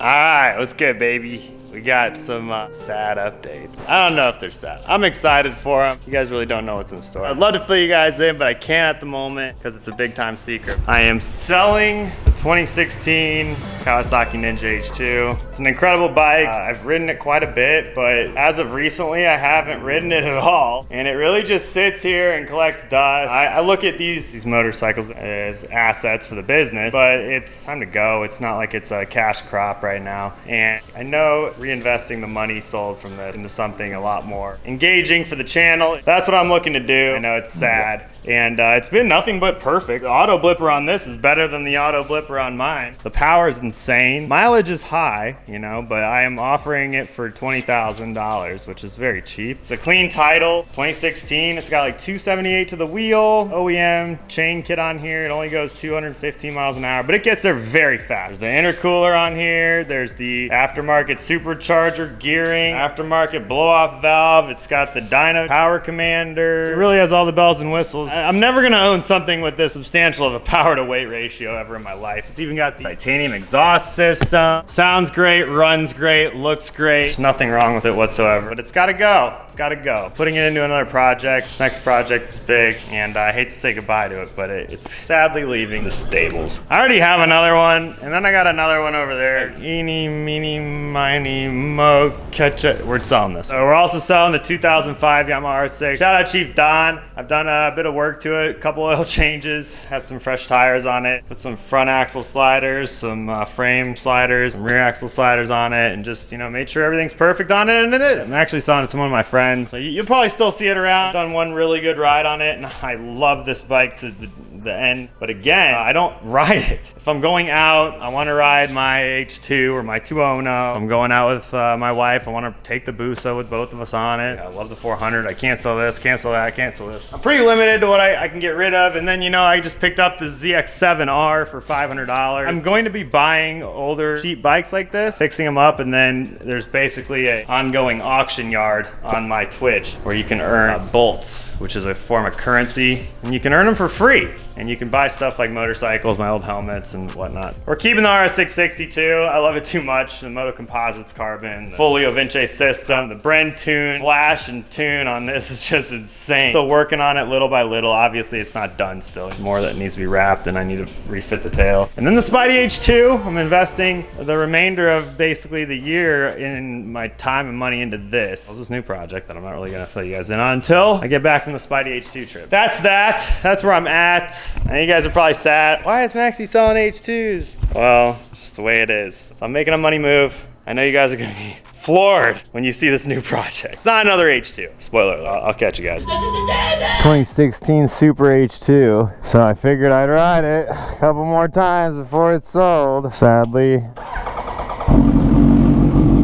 Alright, what's good, baby? We got some sad updates. I don't know if they're sad. I'm excited for them. You guys really don't know what's in store. I'd love to fill you guys in, but I can't at the moment because it's a big time secret. I am selling the 2016 Kawasaki Ninja H2. It's an incredible bike. I've ridden it quite a bit, but as of recently, I haven't ridden it at all. And it really just sits here and collects dust. I look at these motorcycles as assets for the business, but it's time to go. It's not like it's a cash crop right now. And I know reinvesting the money sold from this into something a lot more engaging for the channel. That's what I'm looking to do. I know it's sad. And it's been nothing but perfect. The auto blipper on this is better than the auto blipper on mine. The power is insane. Mileage is high, you know, but I am offering it for $20,000, which is very cheap. It's a clean title, 2016. It's got like 278 to the wheel, OEM chain kit on here. It only goes 215 miles an hour, but it gets there very fast. There's the intercooler on here. There's the aftermarket supercharger gearing, aftermarket blow-off valve. It's got the dyno power commander. It really has all the bells and whistles. I'm never gonna own something with this substantial of a power to weight ratio ever in my life. It's even got the titanium exhaust system. Sounds great, runs great, looks great. There's nothing wrong with it whatsoever, but it's gotta go. It's gotta go. Putting it into another project. This next project is big, and I hate to say goodbye to it, but it's sadly leaving the stables. I already have another one, and then I got another one over there. Eeny, meeny, miny, mo, catch it. We're selling this. So we're also selling the 2005 Yamaha R6. Shout out Chief Don. I've done a bit of work to it, a couple oil changes, has some fresh tires on it, put some front axle sliders, some frame sliders, some rear axle sliders on it, and just, you know, made sure everything's perfect on it, and it is. I'm actually selling it to one of my friends, so you'll probably still see it around. I've done one really good ride on it, and I love this bike to the end, but again, I don't ride it. If I'm going out, I want to ride my H2 or my 2.0. If I'm going out with my wife, I want to take the Busa with both of us on it. I love the 400. I cancel this, cancel that, cancel this. I'm pretty limited to what I can get rid of, and then, you know, I just picked up the ZX7R for $500. I'm going to be buying older cheap bikes like this, fixing them up, and then there's basically an ongoing auction yard on my Twitch where you can earn bolts, which is a form of currency, and you can earn them for free. And you can buy stuff like motorcycles, my old helmets and whatnot. We're keeping the RS662. I love it too much. The Moto Composites carbon, the Folio Vinci system, the Bren tune, flash and tune on this is just insane. Still working on it little by little. Obviously it's not done still. There's more that needs to be wrapped, and I need to refit the tail. And then the Spidey H2, I'm investing the remainder of basically the year in my time and money into this. This new project that I'm not really gonna fill you guys in on until I get back from the Spidey H2 trip. That's that. That's where I'm at. And you guys are probably sad. Why is Maxie selling H2s? Well, it's just the way it is. So I'm making a money move. I know you guys are gonna be floored when you see this new project. It's not another H2. Spoiler alert, I'll catch you guys. 2016 Super H2. So I figured I'd ride it a couple more times before it's sold. Sadly,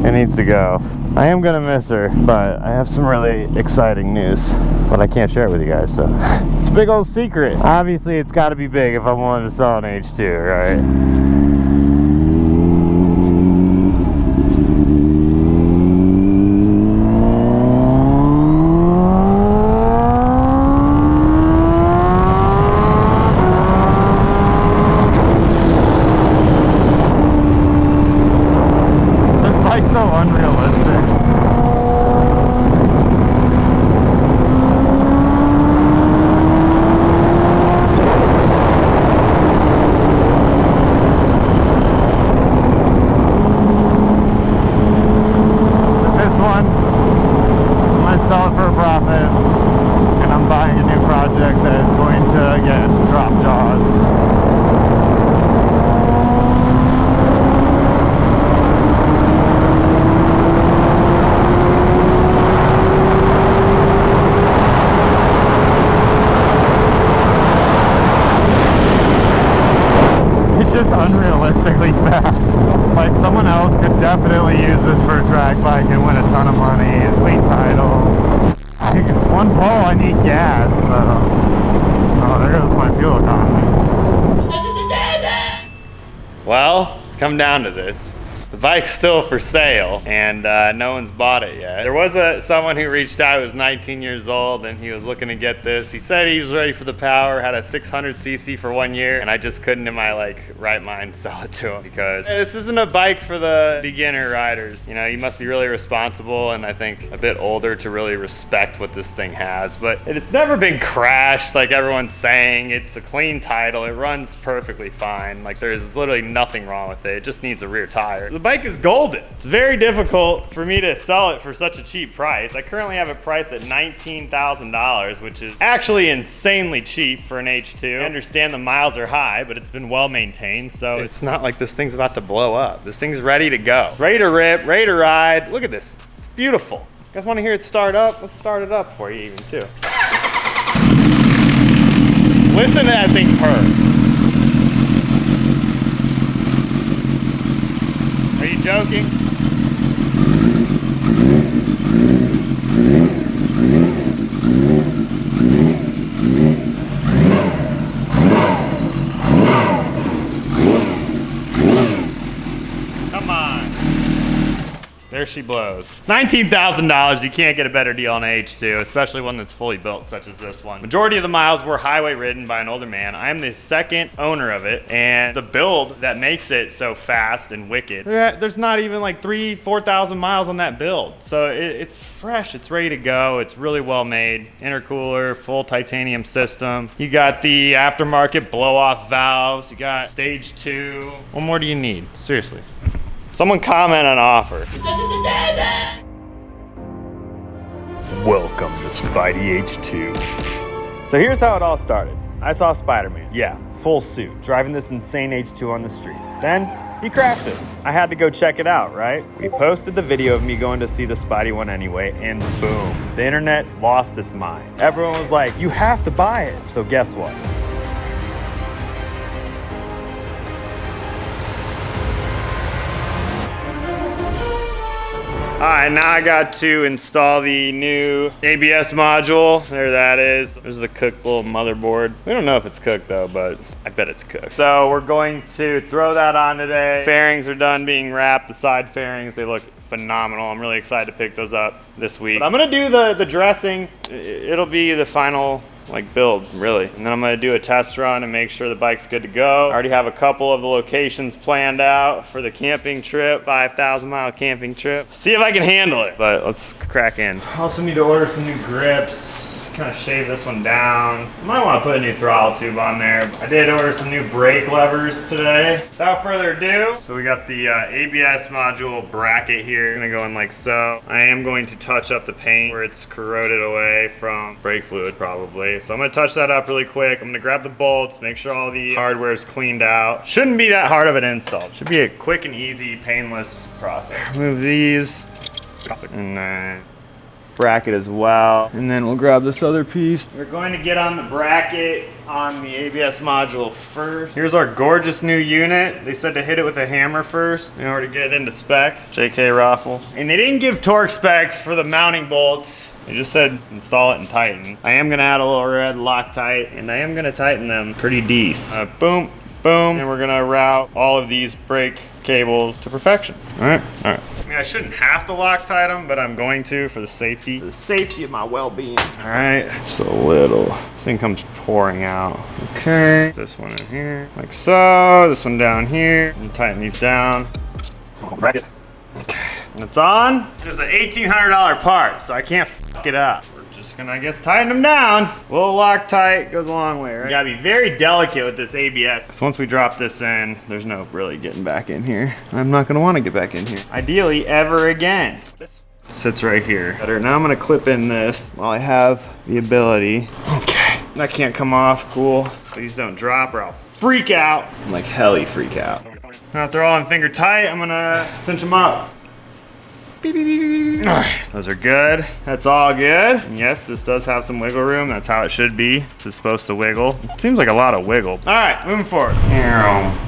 it needs to go. I am gonna miss her, but I have some really exciting news, but I can't share it with you guys, so it's a big old secret. Obviously, it's gotta be big if I'm willing to sell an H2, right? Unrealistically fast. Like, someone else could definitely use this for a drag bike and win a ton of money. Clean title. One pull, I need gas. Oh, there goes my fuel economy. Well, it's come down to this. The bike's still for sale, and no one's bought it yet. There was someone who reached out who was 19 years old, and he was looking to get this. He said he was ready for the power, had a 600cc for 1 year, and I just couldn't in my right mind sell it to him because this isn't a bike for the beginner riders. You know, you must be really responsible and I think a bit older to really respect what this thing has. But it's never been crashed like everyone's saying. It's a clean title. It runs perfectly fine. Like, there's literally nothing wrong with it. It just needs a rear tire. The bike is golden. It's very difficult for me to sell it for such a cheap price. I currently have it priced at $19,000, which is actually insanely cheap for an H2. I understand the miles are high, but it's been well maintained, so it's not like this thing's about to blow up. This thing's ready to go. It's ready to rip, ready to ride. Look at this. It's beautiful. You guys want to hear it start up? Let's start it up for you even too. Listen to that thing purr. Are you joking? Come on. There she blows. $19,000, you can't get a better deal on an H2, especially one that's fully built such as this one. Majority of the miles were highway ridden by an older man. I am the second owner of it, and the build that makes it so fast and wicked, there's not even like 4,000 miles on that build. So it's fresh, it's ready to go. It's really well made. Intercooler, full titanium system. You got the aftermarket blow-off valves. You got stage 2. What more do you need? Seriously. Someone comment on offer. Welcome to Spidey H2. So here's how it all started. I saw Spider-Man, yeah, full suit, driving this insane H2 on the street. Then he crashed it. I had to go check it out, right? We posted the video of me going to see the Spidey one anyway, and boom, the internet lost its mind. Everyone was like, you have to buy it. So guess what? All right, now I got to install the new ABS module. There that is. There's the cooked little motherboard. We don't know if it's cooked though, but I bet it's cooked. So we're going to throw that on today. Fairings are done being wrapped. The side fairings, they look phenomenal. I'm really excited to pick those up this week. But I'm gonna do the dressing. It'll be the final build, really. And then I'm gonna do a test run and make sure the bike's good to go. I already have a couple of the locations planned out for the camping trip, 5,000 mile camping trip. See if I can handle it, but let's crack in. I also need to order some new grips. Kind of shave this one down. I might want to put a new throttle tube on there. I did order some new brake levers today. Without further ado, so we got the ABS module bracket here. It's gonna go in like so. I am going to touch up the paint where it's corroded away from brake fluid probably. So I'm gonna touch that up really quick. I'm gonna grab the bolts, make sure all the hardware is cleaned out. Shouldn't be that hard of an install. Should be a quick and easy, painless process. Move these, and then bracket as well, and then we'll grab this other piece. We're going to get on the bracket on the ABS module first. Here's our gorgeous new unit. They said to hit it with a hammer first in order to get into spec. JK Raffle. And they didn't give torque specs for the mounting bolts. They just said install it and tighten. I am gonna add a little red Loctite, and I am gonna tighten them pretty decent. Boom, boom, and we're gonna route all of these brake cables to perfection. All right. I mean, I shouldn't have to Loctite them, but I'm going to for the safety of my well-being. All right, just a little. This thing comes pouring out. Okay, this one in here, like so. This one down here, and tighten these down. Bracket. Okay, and it's on. It's an $1,800 part, so I can't fuck it up. Just gonna, I guess, tighten them down. A little Loctite goes a long way, right? You gotta be very delicate with this ABS. So once we drop this in, there's no really getting back in here. I'm not gonna wanna get back in here. Ideally, ever again. This sits right here. Now I'm gonna clip in this while I have the ability. Okay, that can't come off, cool. Please don't drop or I'll freak out. I'm like helly freak out. Now if they're all in finger tight, I'm gonna cinch them up. Beep, beep, beep, beep, beep. All right, those are good. That's all good. And yes, this does have some wiggle room. That's how it should be. This is supposed to wiggle. It seems like a lot of wiggle. All right, moving forward.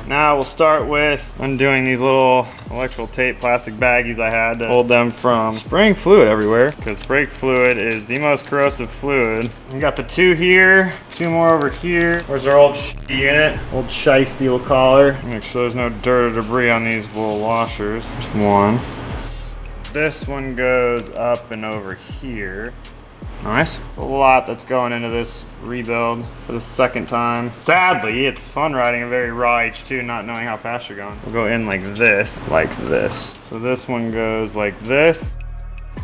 Now we'll start with undoing these little electrical tape plastic baggies I had to hold them from spraying fluid everywhere, because brake fluid is the most corrosive fluid. We got the 2 here, 2 more over here. Where's our old unit? Old shiesty, we'll call her. Make sure there's no dirt or debris on these wool washers. Just 1. This one goes up and over here. Nice. A lot that's going into this rebuild for the 2nd time. Sadly, it's fun riding a very raw H2, not knowing how fast you're going. We'll go in like this, like this. So this one goes like this.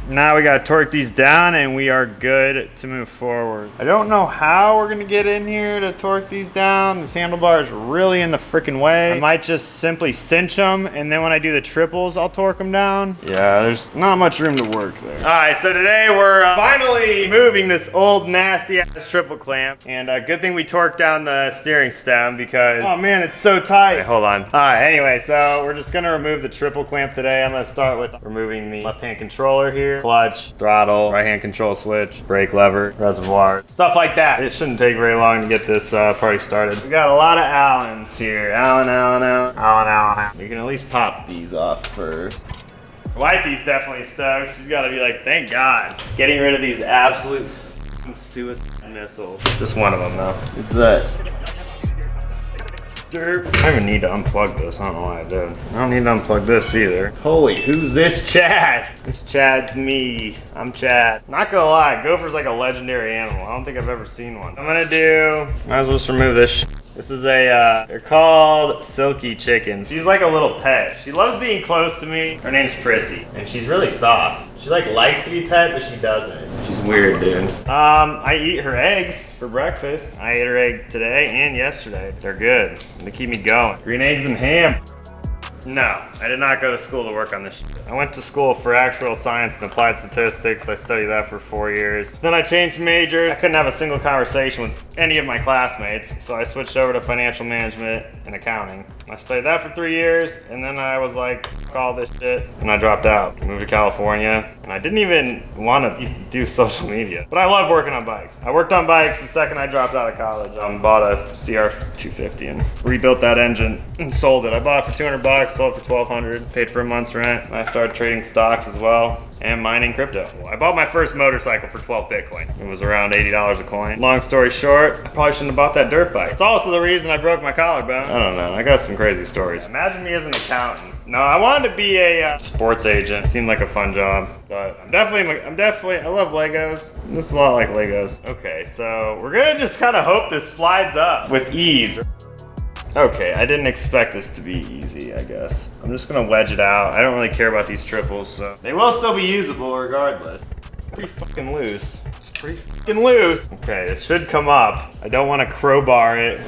Now we gotta torque these down and we are good to move forward. I don't know how we're gonna get in here to torque these down. This handlebar is really in the freaking way. I might just simply cinch them, and then when I do the triples, I'll torque them down. Yeah, there's not much room to work there. All right, so today we're finally moving this old nasty ass triple clamp. And good thing we torqued down the steering stem because, oh man, it's so tight. Okay, hold on. All right, anyway, so we're just gonna remove the triple clamp today. I'm gonna start with removing the left-hand controller here. Clutch, throttle, right-hand control switch, brake lever, reservoir, stuff like that. It shouldn't take very long to get this party started. We got a lot of Allens here. Allen. You can at least pop these off first. Wifey's definitely stoked. She's gotta be like, thank God. Getting rid of these absolute suicide missiles. Just one of them though. It's that. I don't even need to unplug this. I don't know why I did. I don't need to unplug this either. Holy, who's this Chad? This Chad's me. I'm Chad. Not gonna lie, Gopher's like a legendary animal. I don't think I've ever seen one. I'm gonna do, might as well just remove this. This is a, they're called silky chickens. She's like a little pet. She loves being close to me. Her name's Prissy, and she's really soft. She like likes to be pet, but she doesn't. She's weird, dude. I eat her eggs for breakfast. I ate her egg today and yesterday. They're good. They keep me going. Green eggs and ham. No, I did not go to school to work on this shit. I went to school for actuarial science and applied statistics. I studied that for 4 years. Then I changed majors. I couldn't have a single conversation with any of my classmates, so I switched over to financial management and accounting. I studied that for 3 years, and then I was like, fuck all this shit, and I dropped out. Moved to California, and I didn't even want to do social media. But I love working on bikes. I worked on bikes the second I dropped out of college. Bought a CR 250 and rebuilt that engine and sold it. I bought it for 200 bucks, sold it for 1,200, paid for a month's rent. I started trading stocks as well and mining crypto. I bought my first motorcycle for 12 Bitcoin. It was around $80 a coin. Long story short, I probably shouldn't have bought that dirt bike. It's also the reason I broke my collarbone. I don't know, I got some crazy stories. Imagine me as an accountant. No, I wanted to be a sports agent. It seemed like a fun job, but I love Legos. This is a lot like Legos. Okay, so we're gonna just kind of hope this slides up with ease. Okay, I didn't expect this to be easy, I guess. I'm just gonna wedge it out. I don't really care about these triples, so they will still be usable regardless. Pretty fucking loose. It's pretty fucking loose. Okay, this should come up. I don't want to crowbar it.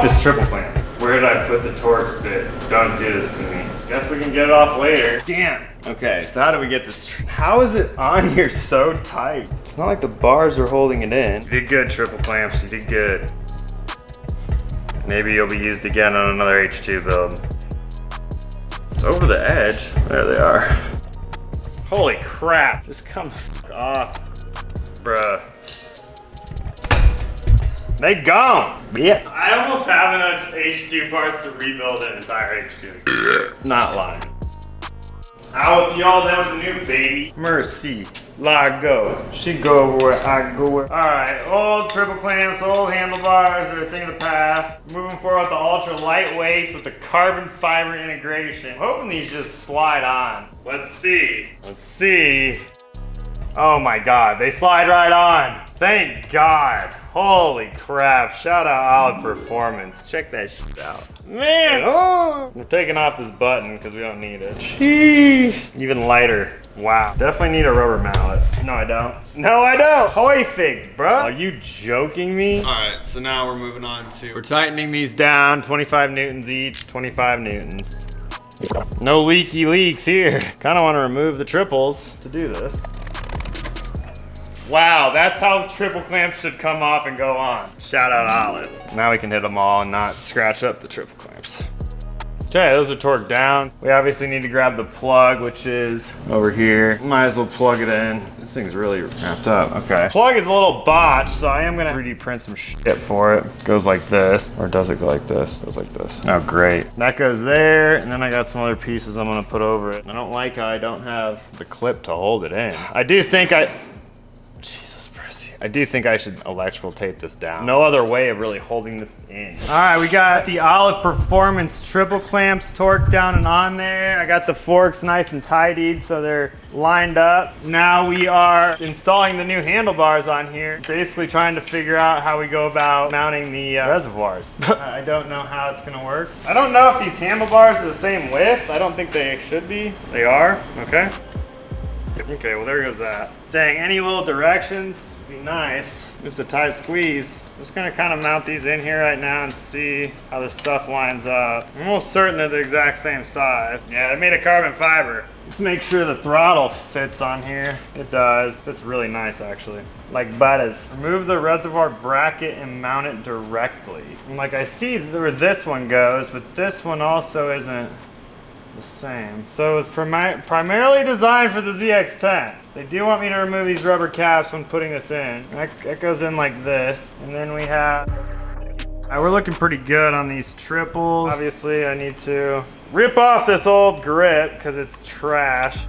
This triple clamp. Where did I put the Torx bit? Don't do this to me. Guess we can get it off later. Damn. Okay, so how do we get this? How is it on here so tight? It's not like the bars are holding it in. You did good, triple clamps. You did good. Maybe you'll be used again on another H2 build. It's over the edge. There they are. Holy crap. Just come the fuck off. Bruh. They gone. Yeah. I almost have enough H2 parts to rebuild an entire H2. Not lying. Out with y'all down with the new baby. Mercy. La go. She go where I go where. Alright, old triple clamps, old handlebars are a thing of the past. Moving forward with the ultra lightweights with the carbon fiber integration. I'm hoping these just slide on. Let's see. Let's see. Oh my god, they slide right on. Thank God. Holy crap. Shout out Olive Performance. Check that shit out. Man, oh! We're taking off this button because we don't need it. Sheesh. Even lighter. Wow. Definitely need a rubber mallet. No, I don't. No, I don't. Hoy fig, bro. Are you joking me? All right, so now we're moving on to... We're tightening these down, 25 newtons each, 25 newtons. No leaky leaks here. Kind of want to remove the triples to do this. Wow, that's how triple clamps should come off and go on. Shout out Olive. Now we can hit them all and not scratch up the triple clamps. Okay, those are torqued down. We obviously need to grab the plug, which is over here. Might as well plug it in. This thing's really wrapped up. Okay. Plug is a little botched, so I am gonna 3D print some shit for it. Goes like this, or does it go like this? It goes like this. Oh, great. That goes there, and then I got some other pieces I'm gonna put over it. I don't like how I don't have the clip to hold it in. I do think I should electrical tape this down. No other way of really holding this in. All right, we got the Olive Performance triple clamps torqued down and on there. I got the forks nice and tidied so they're lined up. Now we are installing the new handlebars on here. Basically trying to figure out how we go about mounting the reservoirs. I don't know how it's gonna work. I don't know if these handlebars are the same width. I don't think they should be. They are, okay. Okay, well there goes that. Dang, any little directions? Be nice. Just a tight squeeze. Just gonna kind of mount these in here right now and see how this stuff lines up. I'm almost certain they're the exact same size. Yeah, I made a carbon fiber. Let's make sure the throttle fits on here. It does. Fits really nice actually. Like butters. Remove the reservoir bracket and mount it directly. And like I see where this one goes, but this one also isn't the same. So it's primarily designed for the ZX-10. They do want me to remove these rubber caps when putting this in. That goes in like this. And then we have, we're looking pretty good on these triples. Obviously I need to rip off this old grip because it's trash.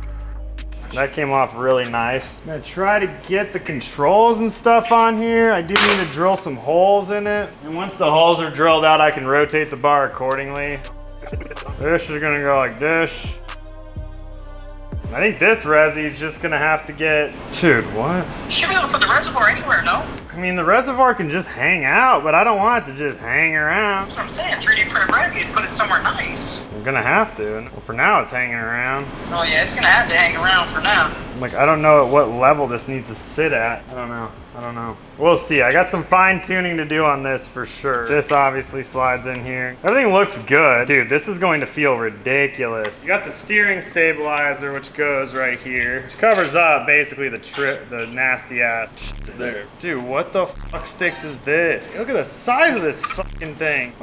That came off really nice. I'm gonna try to get the controls and stuff on here. I do need to drill some holes in it. And once the holes are drilled out, I can rotate the bar accordingly. This is gonna go like this. I think this resi is just gonna have to get... Dude, what? You should be able to put the reservoir anywhere, no? I mean, the reservoir can just hang out, but I don't want it to just hang around. That's what I'm saying. 3D printed bracket, put it somewhere nice. I'm gonna have to. Well, for now, it's hanging around. Oh yeah, it's gonna have to hang around for now. Like, I don't know at what level this needs to sit at. I don't know. We'll see. I got some fine tuning to do on this for sure. This obviously slides in here. Everything looks good. Dude, this is going to feel ridiculous. You got the steering stabilizer, which goes right here, which covers up basically the nasty ass shit there. Dude, what the fuck sticks is this? Look at the size of this fucking thing.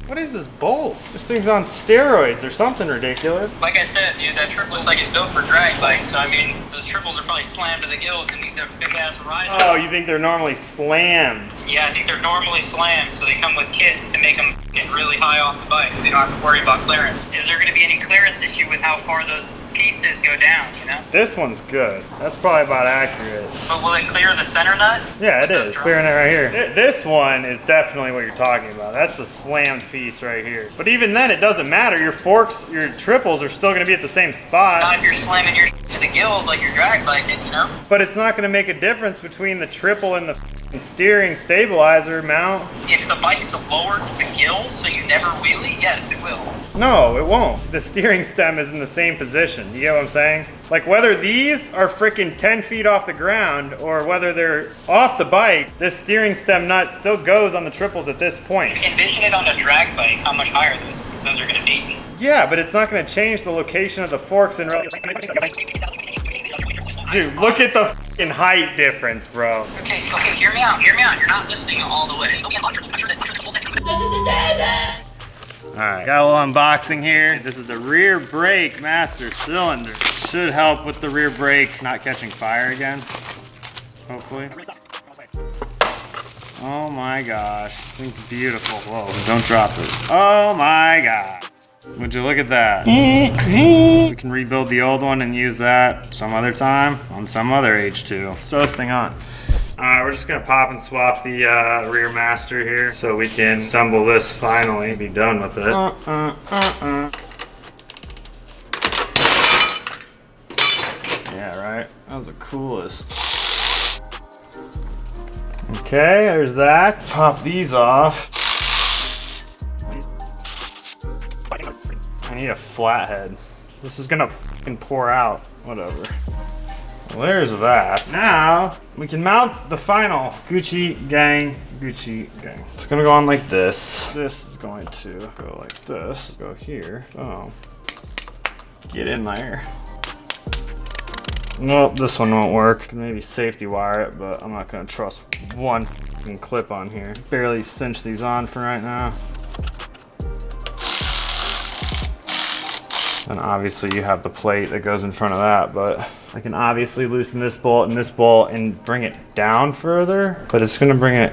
What is this bolt? This thing's on steroids or something ridiculous. Like I said, dude, that trip looks like it's built for drag bikes. So I mean, those triples are probably slammed to the gills and need their big ass riser. Oh, you think they're normally slammed? Yeah, I think they're normally slammed, so they come with kits to make them get really high off the bike, so you don't have to worry about clearance. Is there going to be any clearance issue with how far those pieces go down, you know? This one's good. That's probably about accurate. But will it clear the center nut? Yeah, it is. Clearing it right here. This one is definitely what you're talking about. That's a slammed piece right here. But even then, it doesn't matter. Your forks, your triples are still going to be at the same spot. Not if you're slamming your to the gills like you're drag biking, you know? But it's not going to make a difference between the triple and the steering stabilizer mount. If the bike's lower to the gills, so you never wheelie, yes, it will. No, it won't. The steering stem is in the same position. You get what I'm saying? Like whether these are freaking 10 feet off the ground or whether they're off the bike, this steering stem nut still goes on the triples at this point. Envision it on a drag bike, how much higher those are going to be. Yeah, but it's not going to change the location of the forks and... Dude, look at the fucking height difference, bro. Okay, hear me out. You're not listening all the way. Alright, got a little unboxing here. This is the rear brake master cylinder. Should help with the rear brake not catching fire again, hopefully. Oh my gosh, this thing's beautiful. Whoa, don't drop this. Oh my god. Would you look at that? We can rebuild the old one and use that some other time on some other H2. Let's throw this thing on. Alright, we're just gonna pop and swap the rear master here so we can assemble this finally, be done with it. Yeah, right? That was the coolest. Okay, there's that. Pop these off. I need a flathead. This is gonna fucking pour out. Whatever. Well, there's that. Now, we can mount the final Gucci gang. It's gonna go on like this. This is going to go like this. Go here. Oh. Get in there. Nope, this one won't work. Maybe safety wire it, but I'm not gonna trust one fucking clip on here. Barely cinch these on for right now. And obviously you have the plate that goes in front of that, but I can obviously loosen this bolt and bring it down further, but it's gonna bring it,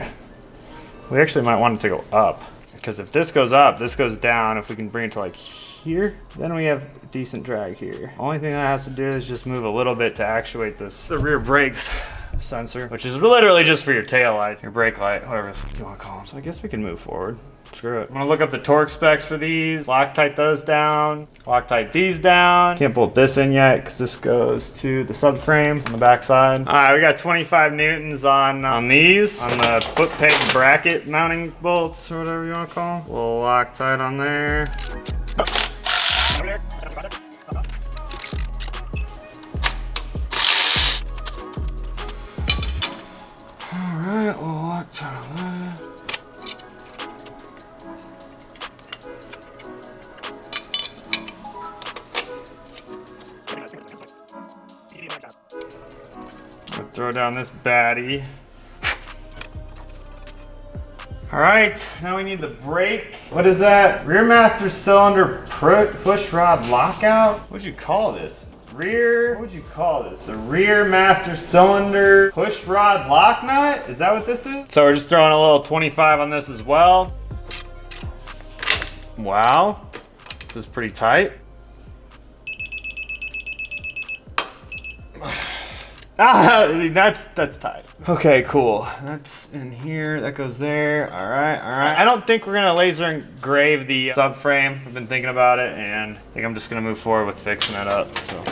we actually might want it to go up, because if this goes up, this goes down. If we can bring it to like here, then we have decent drag here. Only thing that has to do is just move a little bit to actuate this, the rear brakes sensor, which is literally just for your tail light, your brake light, whatever you want to call them. So I guess we can move forward. Screw it. I'm gonna look up the torque specs for these, Loctite those down, Loctite these down. Can't bolt this in yet because this goes to the subframe on the back side. All right, we got 25 newtons on these, on the foot peg bracket mounting bolts or whatever you want to call them. A little Loctite on there. All right, a little Loctite on that. Throw down this baddie. All right, now we need the brake. What is that? Rear master cylinder push rod lockout? What'd you call this? What would you call this? A rear master cylinder push rod lock nut? Is that what this is? So we're just throwing a little 25 on this as well. Wow, this is pretty tight. Ah, that's tight. Okay, cool. That's in here, that goes there. All right, all right. I don't think we're gonna laser engrave the subframe. I've been thinking about it, and I think I'm just gonna move forward with fixing it up, so.